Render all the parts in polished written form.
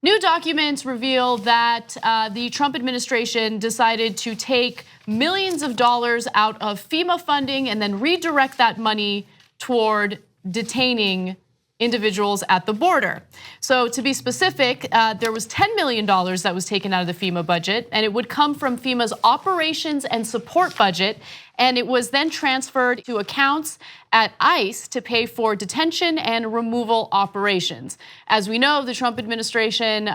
New documents reveal that the Trump administration decided to take millions of dollars out of FEMA funding and then redirect that money toward detaining individuals at the border. So to be specific, there was $10 million that was taken out of the FEMA budget, and it would come from FEMA's operations and support budget, and it was then transferred to accounts at ICE to pay for detention and removal operations. As we know, the Trump administration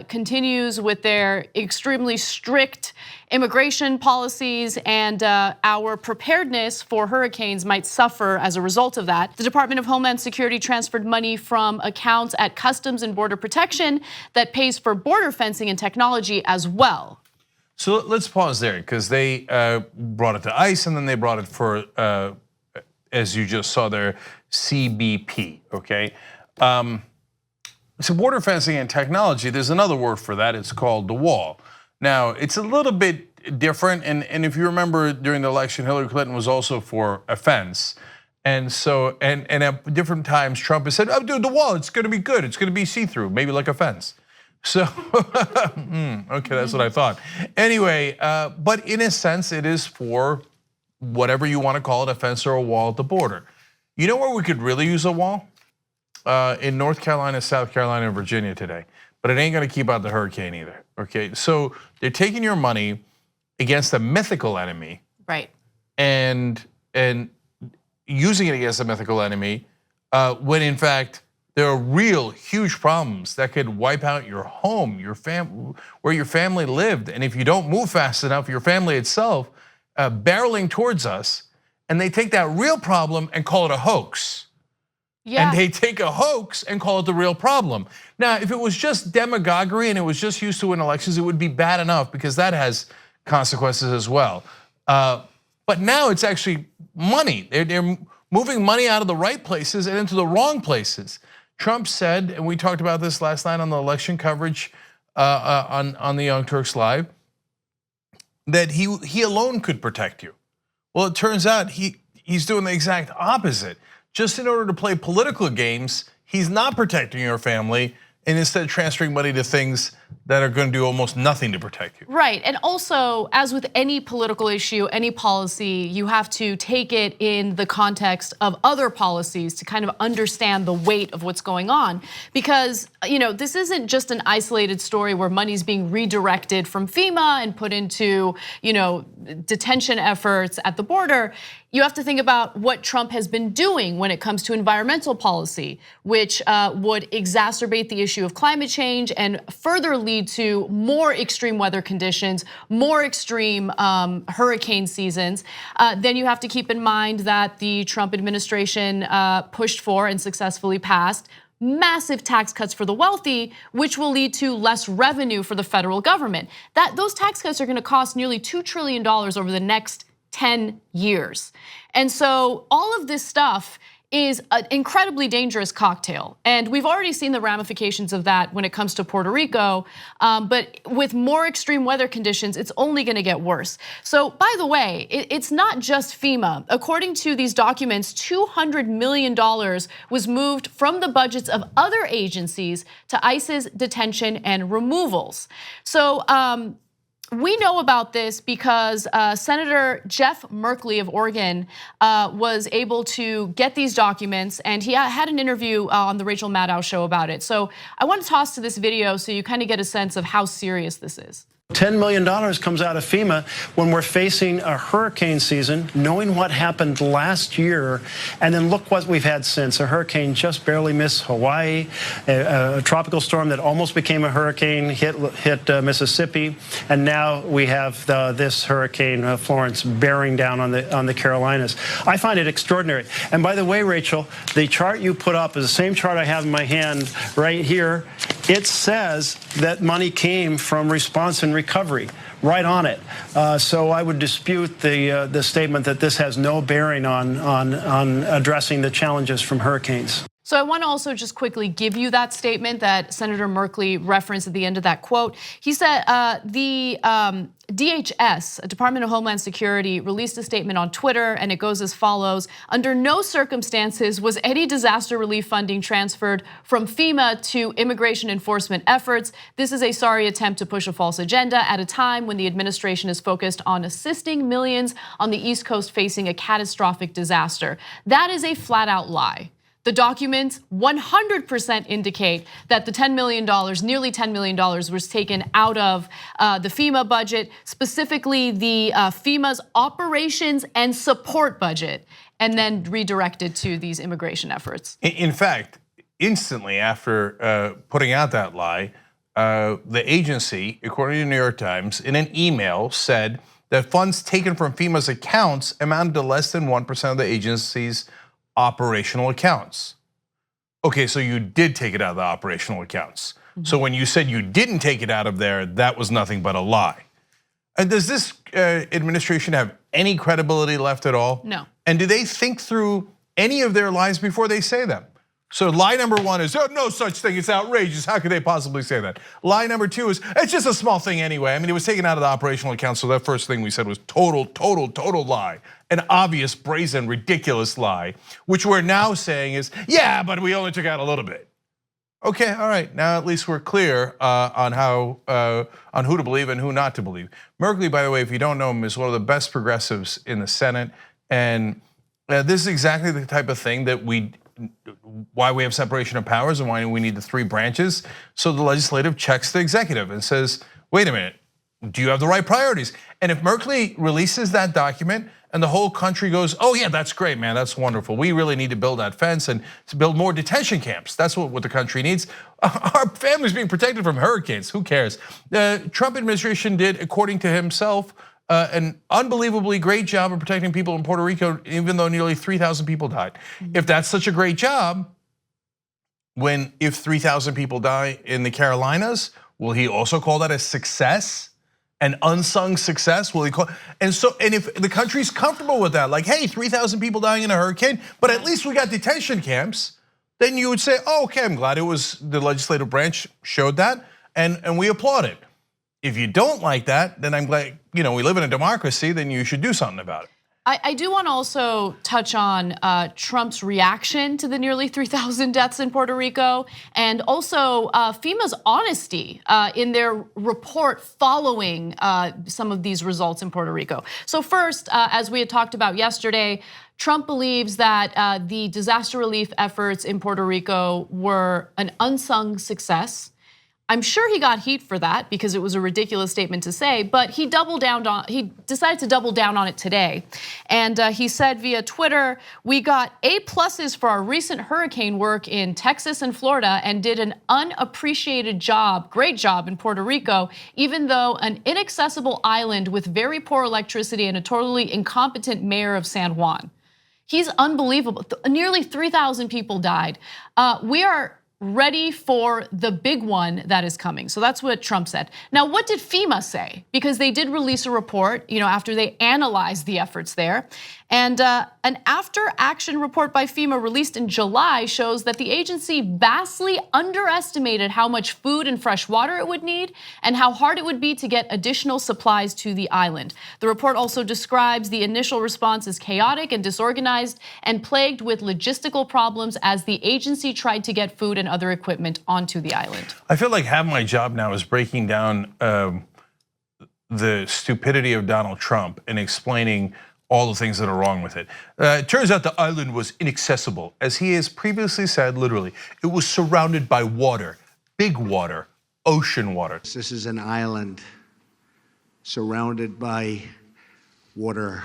continues with their extremely strict immigration policies, and our preparedness for hurricanes might suffer as a result of that. The Department of Homeland Security transferred money from accounts at Customs and Border Protection that pays for border fencing and technology as well. So let's pause there, because they brought it to ICE and then they brought it for, as you just saw there, CBP, okay? So border fencing and technology, there's another word for that, it's called the wall. Now, it's a little bit different, and if you remember during the election, Hillary Clinton was also for a fence. And so, and at different times, Trump has said, oh, dude, the wall, it's gonna be good, it's gonna be see-through, maybe like a fence. So, okay, that's what I thought. Anyway, but in a sense, it is for whatever you want to call it, a fence or a wall at the border. You know where we could really use a wall? In North Carolina, South Carolina, and Virginia today. But it ain't gonna keep out the hurricane either, okay? So they're taking your money against a mythical enemy. Right. And using it against a mythical enemy, when in fact, there are real huge problems that could wipe out your home, where your family lived. And if you don't move fast enough, your family itself barreling towards us, and they take that real problem and call it a hoax. Yeah. And they take a hoax and call it the real problem. Now, if it was just demagoguery and it was just used to win elections, it would be bad enough, because that has consequences as well. But now it's actually money. They're moving money out of the right places and into the wrong places. Trump said, and we talked about this last night on the election coverage on the Young Turks Live, that he alone could protect you. Well, it turns out he's doing the exact opposite. Just in order to play political games, he's not protecting your family, and instead transferring money to things that are going to do almost nothing to protect you. Right, and also, as with any political issue, any policy, you have to take it in the context of other policies to kind of understand the weight of what's going on. Because this isn't just an isolated story where money's being redirected from FEMA and put into detention efforts at the border. You have to think about what Trump has been doing when it comes to environmental policy, which would exacerbate the issue of climate change and further lead to more extreme weather conditions, more extreme hurricane seasons. Then you have to keep in mind that the Trump administration pushed for and successfully passed massive tax cuts for the wealthy, which will lead to less revenue for the federal government. Those tax cuts are gonna cost nearly $2 trillion over the next 10 years. And so all of this stuff is an incredibly dangerous cocktail. And we've already seen the ramifications of that when it comes to Puerto Rico, but with more extreme weather conditions, it's only gonna get worse. So by the way, it's not just FEMA. According to these documents, $200 million was moved from the budgets of other agencies to ICE's detention and removals. So, we know about this because Senator Jeff Merkley of Oregon was able to get these documents, and he had an interview on the Rachel Maddow show about it. So I want to toss to this video so you kind of get a sense of how serious this is. $10 million comes out of FEMA when we're facing a hurricane season, knowing what happened last year, and then look what we've had since. A hurricane just barely missed Hawaii, a tropical storm that almost became a hurricane hit Mississippi, and now we have this hurricane Florence bearing down on the Carolinas. I find it extraordinary. And by the way, Rachel, the chart you put up is the same chart I have in my hand right here. It says that money came from response and recovery, right on it. So I would dispute the statement that this has no bearing on addressing the challenges from hurricanes. So I want to also just quickly give you that statement that Senator Merkley referenced at the end of that quote. He said the DHS, Department of Homeland Security, released a statement on Twitter, and it goes as follows: under no circumstances was any disaster relief funding transferred from FEMA to immigration enforcement efforts. This is a sorry attempt to push a false agenda at a time when the administration is focused on assisting millions on the East Coast facing a catastrophic disaster. That is a flat out lie. The documents 100% indicate that the $10 million, nearly $10 million, was taken out of the FEMA budget, specifically the FEMA's operations and support budget, and then redirected to these immigration efforts. In fact, instantly after putting out that lie, the agency, according to the New York Times, in an email said that funds taken from FEMA's accounts amounted to less than 1% of the agency's operational accounts. Okay, so you did take it out of the operational accounts. So when you said you didn't take it out of there, that was nothing but a lie. And does this administration have any credibility left at all? No. And do they think through any of their lies before they say them? So lie number one is, oh, no such thing, it's outrageous, how could they possibly say that? Lie number two is, it's just a small thing anyway. I mean, it was taken out of the operational account, so that first thing we said was total lie. An obvious, brazen, ridiculous lie, which we're now saying is, yeah, but we only took out a little bit. Okay, all right, now at least we're clear on who to believe and who not to believe. Merkley, by the way, if you don't know him, is one of the best progressives in the Senate, and this is exactly the type of thing that why we have separation of powers and why we need the three branches. So the legislative checks the executive and says, wait a minute, do you have the right priorities? And if Merkley releases that document and the whole country goes, oh yeah, that's great, man, that's wonderful. We really need to build that fence and to build more detention camps. That's what the country needs. Our family's being protected from hurricanes, who cares? The Trump administration did, according to himself, an unbelievably great job of protecting people in Puerto Rico, even though nearly 3,000 people died. If that's such a great job, if 3,000 people die in the Carolinas, will he also call that a success? An unsung success? Will he call? And if the country's comfortable with that, like, hey, 3,000 people dying in a hurricane, but at least we got detention camps, then you would say, oh, okay, I'm glad it was the legislative branch showed that, and we applaud it. If you don't like that, then I'm glad, we live in a democracy, then you should do something about it. I do want to also touch on Trump's reaction to the nearly 3,000 deaths in Puerto Rico, and also FEMA's honesty in their report following some of these results in Puerto Rico. So first, as we had talked about yesterday, Trump believes that the disaster relief efforts in Puerto Rico were an unsung success. I'm sure he got heat for that because it was a ridiculous statement to say, but he decided to double down on it today. And he said via Twitter, we got A+ for our recent hurricane work in Texas and Florida and did an unappreciated job, great job in Puerto Rico, even though an inaccessible island with very poor electricity and a totally incompetent mayor of San Juan. He's unbelievable. Nearly 3,000 people died. We are ready for the big one that is coming. So that's what Trump said. Now, what did FEMA say? Because they did release a report, after they analyzed the efforts there. And an after-action report by FEMA released in July shows that the agency vastly underestimated how much food and fresh water it would need and how hard it would be to get additional supplies to the island. The report also describes the initial response as chaotic and disorganized and plagued with logistical problems as the agency tried to get food and other equipment onto the island. I feel like half my job now is breaking down the stupidity of Donald Trump and explaining all the things that are wrong with it. It turns out the island was inaccessible. As he has previously said, literally, it was surrounded by water, big water, ocean water. This is an island surrounded by water,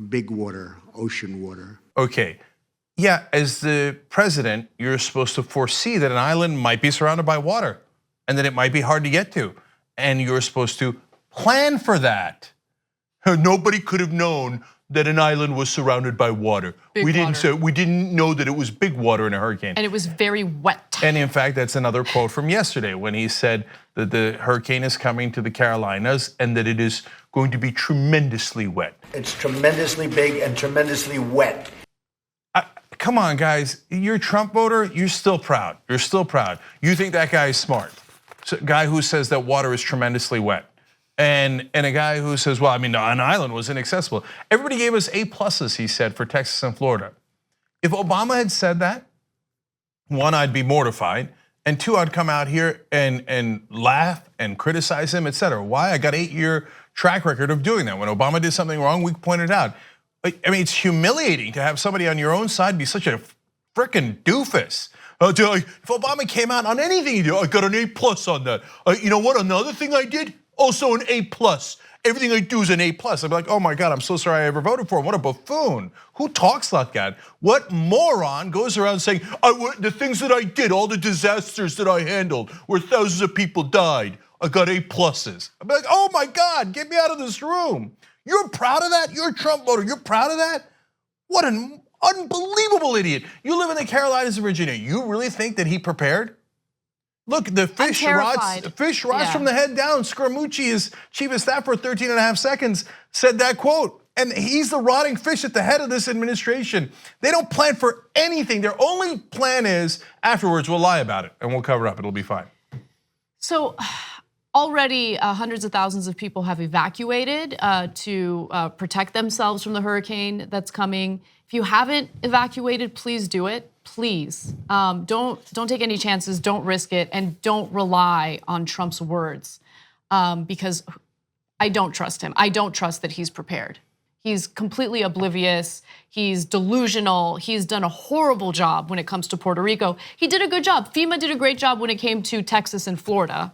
big water, ocean water. Okay, yeah, as the president, you're supposed to foresee that an island might be surrounded by water and that it might be hard to get to. And you're supposed to plan for that. Nobody could have known that an island was surrounded by water. We didn't know that it was big water in a hurricane. And it was very wet. And in fact, that's another quote from yesterday when he said that the hurricane is coming to the Carolinas and that it is going to be tremendously wet. It's tremendously big and tremendously wet. come on, guys, you're a Trump voter, you're still proud. You're still proud. You think that guy is smart. So, a guy who says that water is tremendously wet. And a guy who says, well, I mean, an island was inaccessible. Everybody gave us A+, he said, for Texas and Florida. If Obama had said that, one, I'd be mortified. And two, I'd come out here and laugh and criticize him, et cetera. Why? I got 8-year track record of doing that. When Obama did something wrong, we pointed it out. I mean, it's humiliating to have somebody on your own side be such a frickin' doofus. If Obama came out on anything he did, I got an A+ on that. You know what, another thing I did? Also an A+. Everything I do is an A+. I'd be like, oh my God, I'm so sorry I ever voted for him. What a buffoon. Who talks like that? What moron goes around saying, the things that I did, all the disasters that I handled, where thousands of people died, I got A+. I'd be like, oh my God, get me out of this room. You're proud of that? You're a Trump voter, you're proud of that? What an unbelievable idiot. You live in the Carolinas and Virginia. You really think that he prepared? Look, the fish rots from the head down. Scaramucci, his chief of staff for 13.5 seconds, said that quote. And he's the rotting fish at the head of this administration. They don't plan for anything. Their only plan is afterwards we'll lie about it and we'll cover up. It'll be fine. So already hundreds of thousands of people have evacuated to protect themselves from the hurricane that's coming. If you haven't evacuated, please do it. Please, don't take any chances, don't risk it, and don't rely on Trump's words because I don't trust him. I don't trust that he's prepared. He's completely oblivious, he's delusional, he's done a horrible job when it comes to Puerto Rico. He did a good job. FEMA did a great job when it came to Texas and Florida.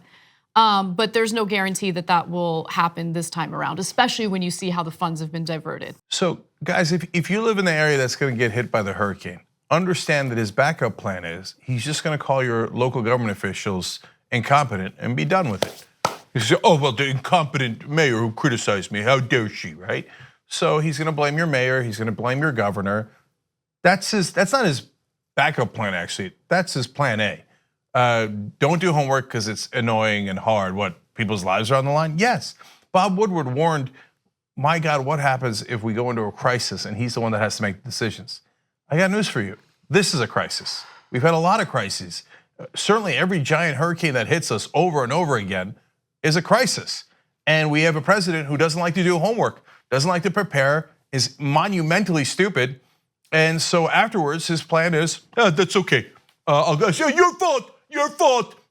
But there's no guarantee that that will happen this time around, especially when you see how the funds have been diverted. So guys, if you live in the area that's gonna get hit by the hurricane, understand that his backup plan is he's just gonna call your local government officials incompetent and be done with it. He says, oh, well, the incompetent mayor who criticized me, how dare she, right? So he's gonna blame your mayor, he's gonna blame your governor. That's not his backup plan, actually, that's his plan A. Don't do homework because it's annoying and hard. What, people's lives are on the line? Yes. Bob Woodward warned, my God, what happens if we go into a crisis and he's the one that has to make decisions? I got news for you. This is a crisis. We've had a lot of crises. Certainly every giant hurricane that hits us over and over again is a crisis. And we have a president who doesn't like to do homework, doesn't like to prepare, is monumentally stupid. And so afterwards, his plan is, oh, that's okay. I'll go, yeah, your fault.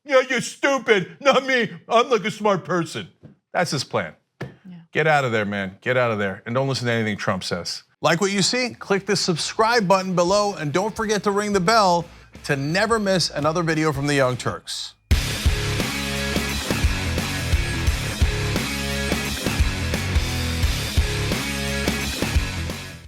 Yeah, you're stupid, not me. I'm like a smart person. That's his plan. Yeah. Get out of there, man, get out of there. And don't listen to anything Trump says. Like what you see? Click the subscribe button below and don't forget to ring the bell to never miss another video from the Young Turks.